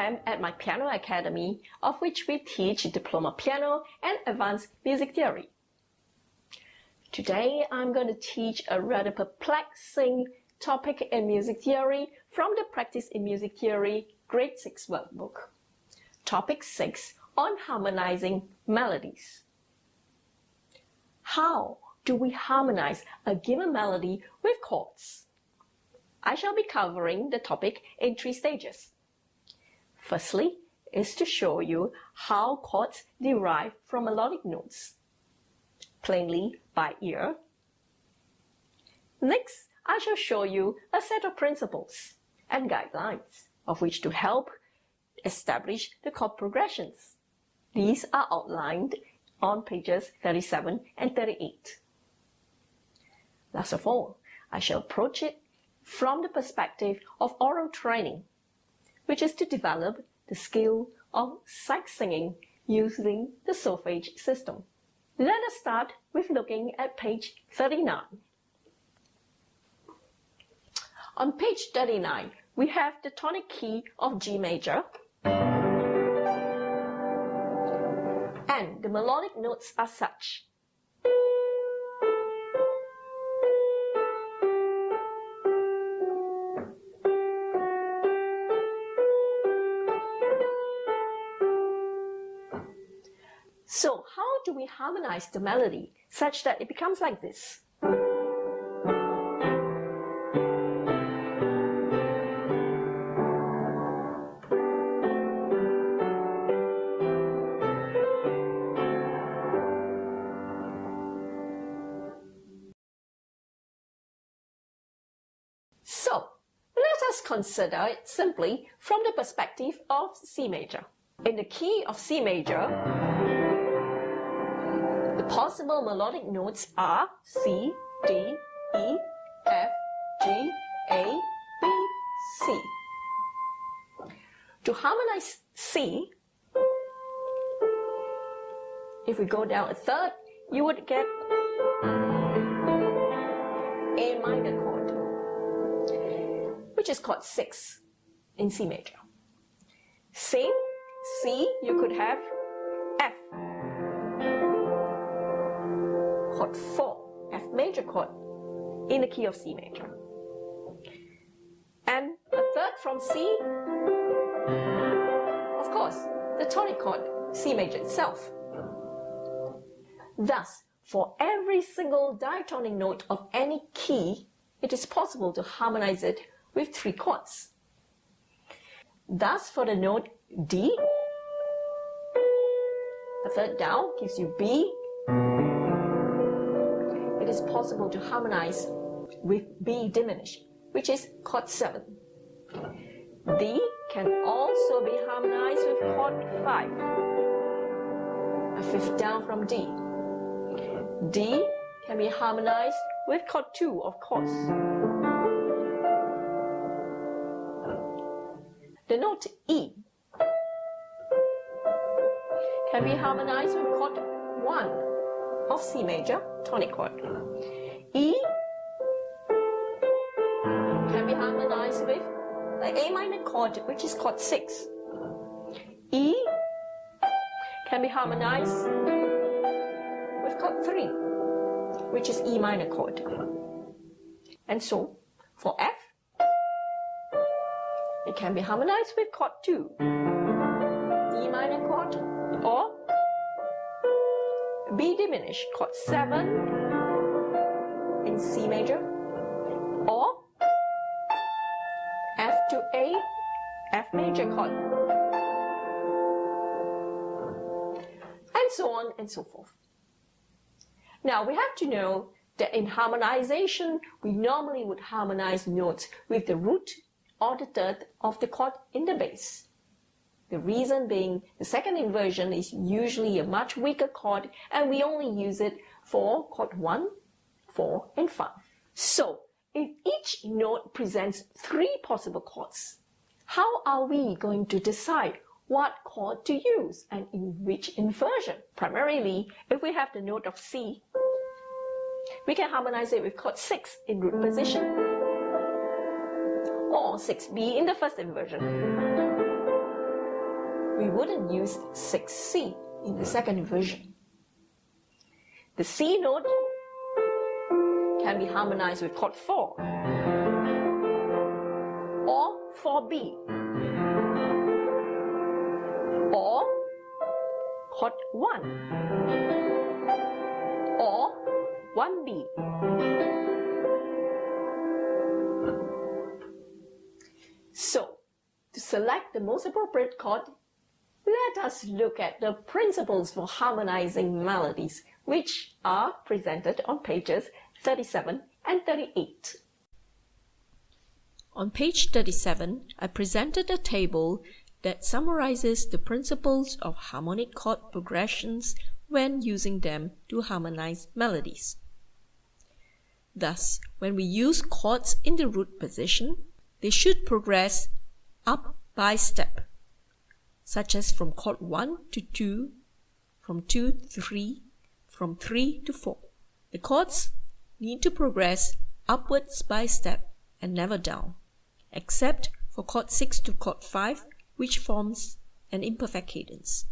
time at my piano academy, of which we teach diploma piano and advanced music theory. Today, I'm going to teach a rather perplexing topic in music theory from the Practice in Music Theory Grade 6 workbook. Topic 6 on harmonizing melodies. How do we harmonize a given melody with chords? I shall be covering the topic in 3 stages. Firstly is to show you how chords derive from melodic notes, plainly by ear. Next, I shall show you a set of principles and guidelines of which to help establish the chord progressions. These are outlined on pages 37 and 38. Last of all, I shall approach it from the perspective of aural training, which is to develop the skill of sight singing using the solfege system. Let us start with looking at page 39. On page 39, we have the tonic key of G major, and the melodic notes are such. So how do we harmonize the melody such that it becomes like this? So let us consider it simply from the perspective of C major. In the key of C major, the possible melodic notes are C, D, E, F, G, A, B, C. To harmonize C, if we go down a third, you would get A minor chord, which is chord 6 in C major. Same C, you could have F, chord 4, F major chord in the key of C major. And a third from C, of course, the tonic chord, C major itself. Thus, for every single diatonic note of any key, it is possible to harmonize it with 3 chords. Thus, for the note D, a third down gives you B. It is possible to harmonize with B diminished, which is chord 7. D can also be harmonized with chord 5, a fifth down from D. D can be harmonized with chord 2, of course. The note E can be harmonized with chord 1 of C major, tonic chord. E can be harmonized with the A minor chord, which is chord 6. E can be harmonized with chord 3, which is E minor chord. And so, for F, it can be harmonized with chord 2, D minor chord, or B diminished, chord 7 in C major, or F to A, F major chord, and so on and so forth. Now we have to know that in harmonization, we normally would harmonize notes with the root or the third of the chord in the bass. The reason being, the second inversion is usually a much weaker chord, and we only use it for chord 1, 4, and 5. So, if each note presents 3 possible chords, how are we going to decide what chord to use and in which inversion? Primarily, if we have the note of C, we can harmonize it with chord 6 in root position, or 6B in the first inversion. we wouldn't use 6C in the second inversion. The C note can be harmonized with chord 4 or 4B or chord 1 or 1B. So, to select the most appropriate chord, let us look at the principles for harmonizing melodies, which are presented on pages 37 and 38. On page 37, I presented a table that summarizes the principles of harmonic chord progressions when using them to harmonize melodies. Thus, when we use chords in the root position, they should progress up by step, such as from chord 1 to 2, from 2 to 3, from 3 to 4. The chords need to progress upwards by step and never down, except for chord 6 to chord 5, which forms an imperfect cadence.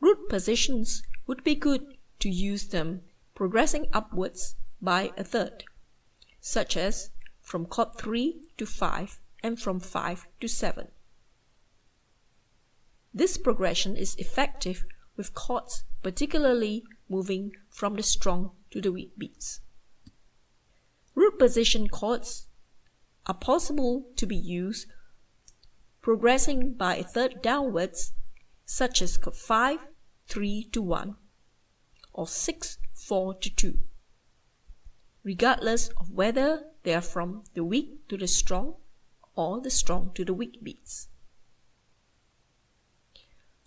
Root positions would be good to use them progressing upwards by a third, such as from chord 3 to 5 and from 5 to 7. This progression is effective with chords particularly moving from the strong to the weak beats. Root position chords are possible to be used progressing by a third downwards, such as chord 5, 3 to 1 or 6, 4 to 2, regardless of whether they are from the weak to the strong or the strong to the weak beats.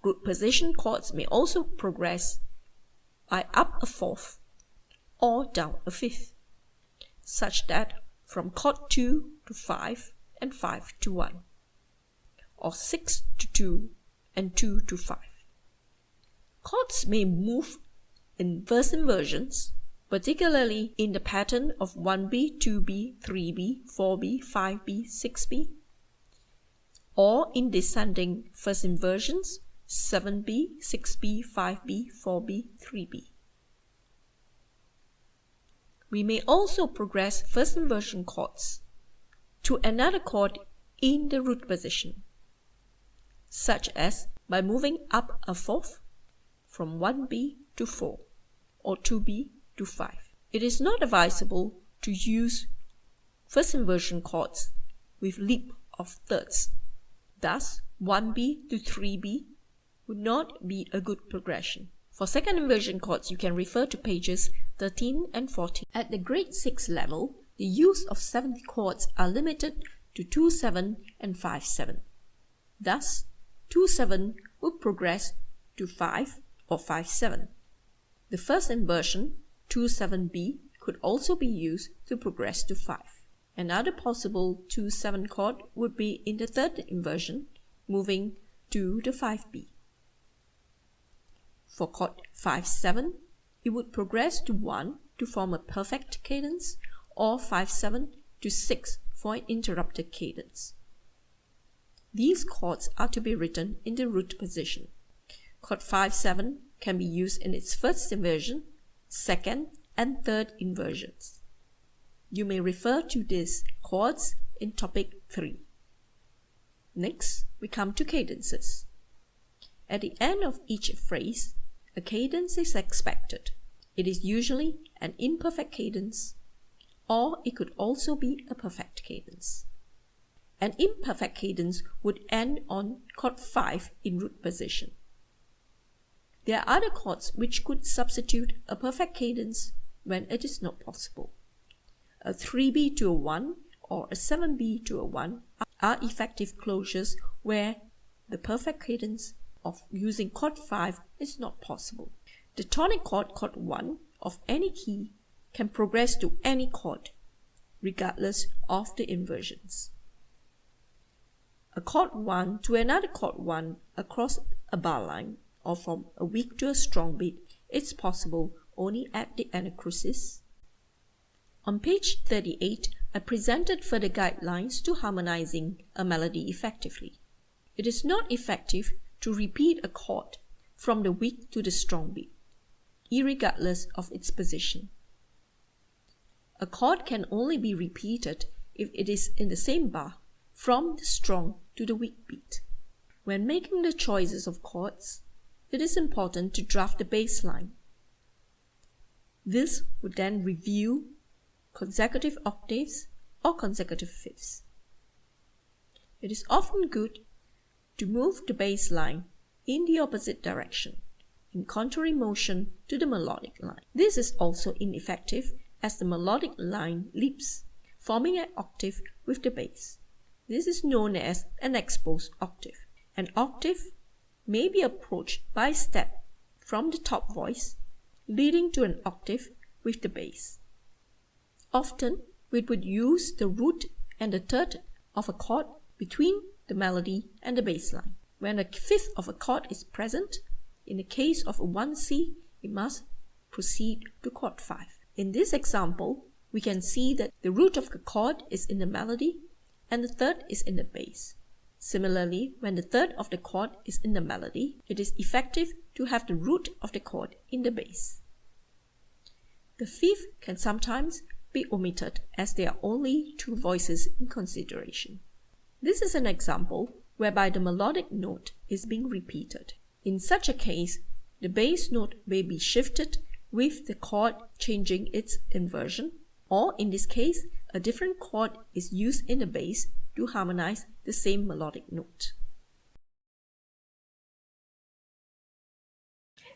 Root position chords may also progress by up a fourth or down a fifth, such that from chord 2 to 5 and 5 to 1, or 6 to 2 and 2 to 5. Chords may move in verse inversions, particularly in the pattern of 1B, 2B, 3B, 4B, 5B, 6B, or in descending first inversions, 7B, 6B, 5B, 4B, 3B. We may also progress first inversion chords to another chord in the root position, such as by moving up a fourth from 1B to 4 or 2B to 5. It is not advisable to use first inversion chords with leap of thirds. Thus, 1B to 3B would not be a good progression. For second inversion chords, you can refer to pages 13 and 14. At the grade 6 level, the use of 7th chords are limited to 2-7 and 5-7. Thus, 2-7 would progress to 5 or 5-7. The first inversion, 2-7B, could also be used to progress to 5. Another possible 2-7 chord would be in the third inversion, moving to the 5B. For chord 5-7, it would progress to 1 to form a perfect cadence, or 5-7 to 6 for an interrupted cadence. These chords are to be written in the root position. Chord 5-7 can be used in its first inversion, second, and third inversions. You may refer to these chords in topic 3. Next, we come to cadences. At the end of each phrase, a cadence is expected. It is usually an imperfect cadence, or it could also be a perfect cadence. An imperfect cadence would end on chord 5 in root position. There are other chords which could substitute a perfect cadence when it is not possible. A 3B to a 1 or a 7B to a 1 are effective closures where the perfect cadence of using chord 5 is not possible. The tonic chord, chord 1, of any key can progress to any chord, regardless of the inversions. A chord 1 to another chord 1 across a bar line or from a weak to a strong beat is possible only at the anacrusis. On page 38, I presented further guidelines to harmonizing a melody effectively. It is not effective to repeat a chord from the weak to the strong beat, irregardless of its position. A chord can only be repeated if it is in the same bar from the strong to the weak beat. When making the choices of chords, it is important to draft the bass line. This would then review consecutive octaves or consecutive fifths. It is often good to move the bass line in the opposite direction, in contrary motion to the melodic line. This is also ineffective as the melodic line leaps, forming an octave with the bass. This is known as an exposed octave. An octave may be approached by a step from the top voice, leading to an octave with the bass. Often, we would use the root and the third of a chord between the melody and the bass line. When a fifth of a chord is present, in the case of a 1C, it must proceed to chord 5. In this example, we can see that the root of the chord is in the melody and the third is in the bass. Similarly, when the third of the chord is in the melody, it is effective to have the root of the chord in the bass. The fifth can sometimes be omitted as there are only 2 voices in consideration. This is an example whereby the melodic note is being repeated. In such a case, the bass note may be shifted with the chord changing its inversion, or in this case, a different chord is used in the bass to harmonize the same melodic note.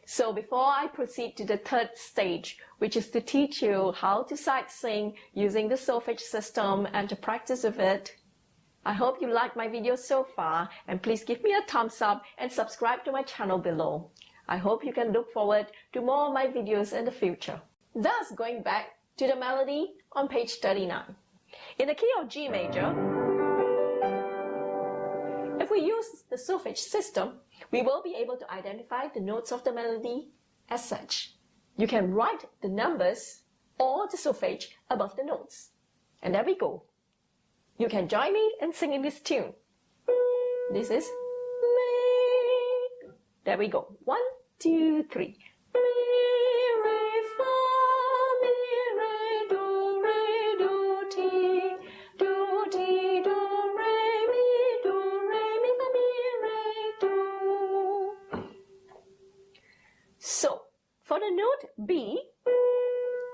So before I proceed to the third stage, which is to teach you how to sight sing using the solfege system and to practice with it, I hope you liked my video so far, and please give me a thumbs up and subscribe to my channel below. I hope you can look forward to more of my videos in the future. Thus, going back to the melody on page 39. In the key of G major, if we use the solfege system, we will be able to identify the notes of the melody as such. You can write the numbers or the solfege above the notes. And there we go. You can join me in singing this tune. This is Mi. There we go. 1, 2, 3. Mi, re, fa, mi, re, do, ti, do, ti, do, re, mi, fa, mi, re, do. So, for the note B,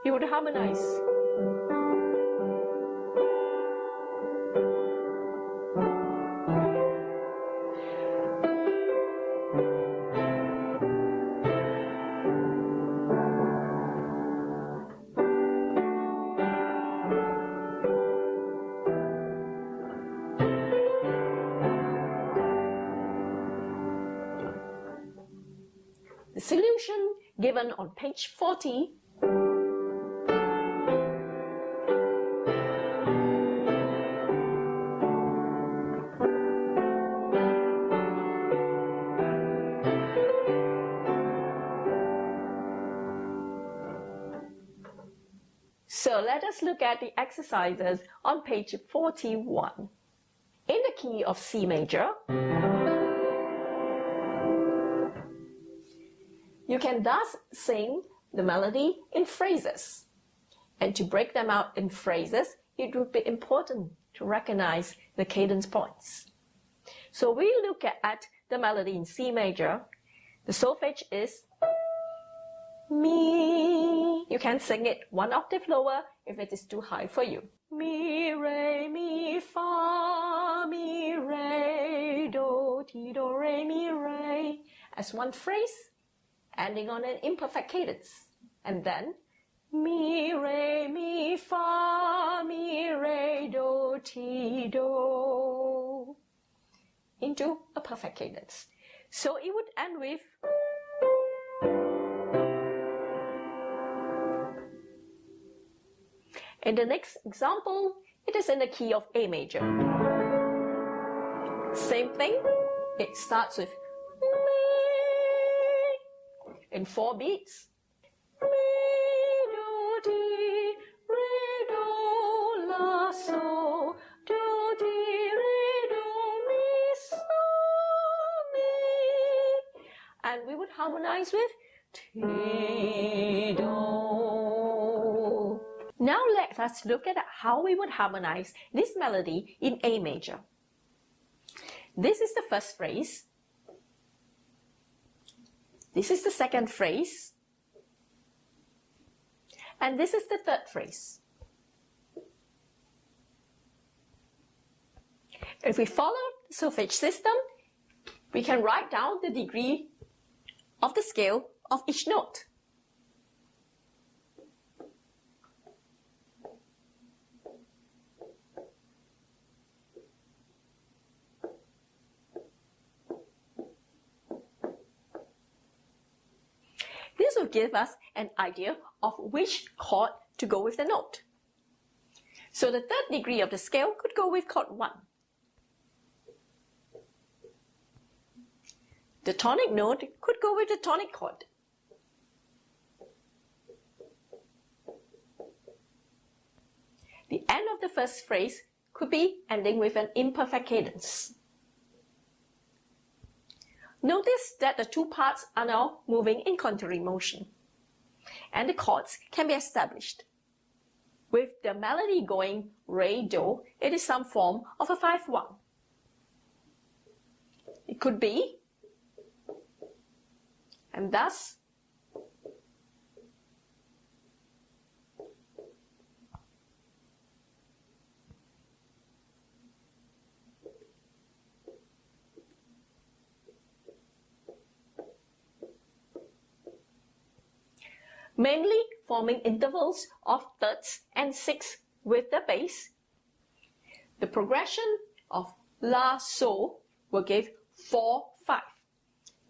you would harmonize. The solution given on page 40 . So let us look at the exercises on page 41. In the key of C major, you can thus sing the melody in phrases. And to break them out in phrases, it would be important to recognize the cadence points. So we look at the melody in C major. The solfege is Mi. You can sing it 1 octave lower if it is too high for you. Mi, re, mi, fa, mi, re, do, ti, do, re, mi, re. As one phrase, ending on an imperfect cadence. And then mi, re, mi, fa, mi, re, do, ti, do. Into a perfect cadence. So it would end with in the next example, it is in the key of A major. Same thing, it starts with Mi in 4 beats. Mi, do, ti, re, do, la, so, do, ti, re, do, mi, so. harmonize with? Ti, do. Now let us look at how we would harmonize this melody in A major. This is the first phrase. This is the second phrase. And this is the third phrase. If we follow the solfege system, we can write down the degree of the scale of each note. This will give us an idea of which chord to go with the note. So the third degree of the scale could go with chord 1. The tonic note could go with the tonic chord. The end of the first phrase could be ending with an imperfect cadence. Notice that the two parts are now moving in contrary motion, and the chords can be established. With the melody going re, do, it is some form of a 5-1. It could be, and thus, mainly forming intervals of thirds and sixths with the bass. The progression of La, Sol will give 4, 5,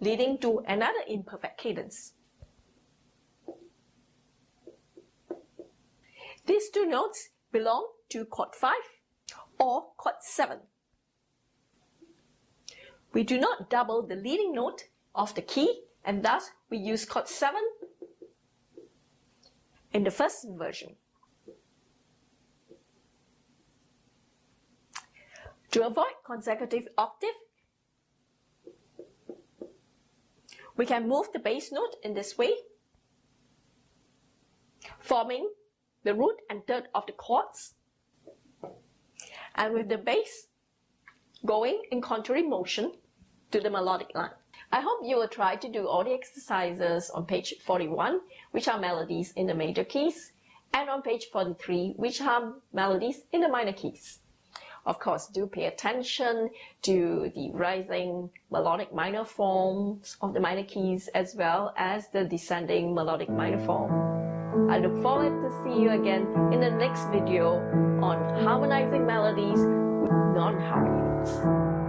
leading to another imperfect cadence. These two notes belong to chord 5 or chord 7. We do not double the leading note of the key, and thus we use chord 7 in the first version. To avoid consecutive octave, we can move the bass note in this way, forming the root and third of the chords, and with the bass going in contrary motion to the melodic line. I hope you will try to do all the exercises on page 41, which are melodies in the major keys, and on page 43, which are melodies in the minor keys. Of course, do pay attention to the rising melodic minor forms of the minor keys as well as the descending melodic minor form. I look forward to see you again in the next video on harmonizing melodies with non-harmony notes.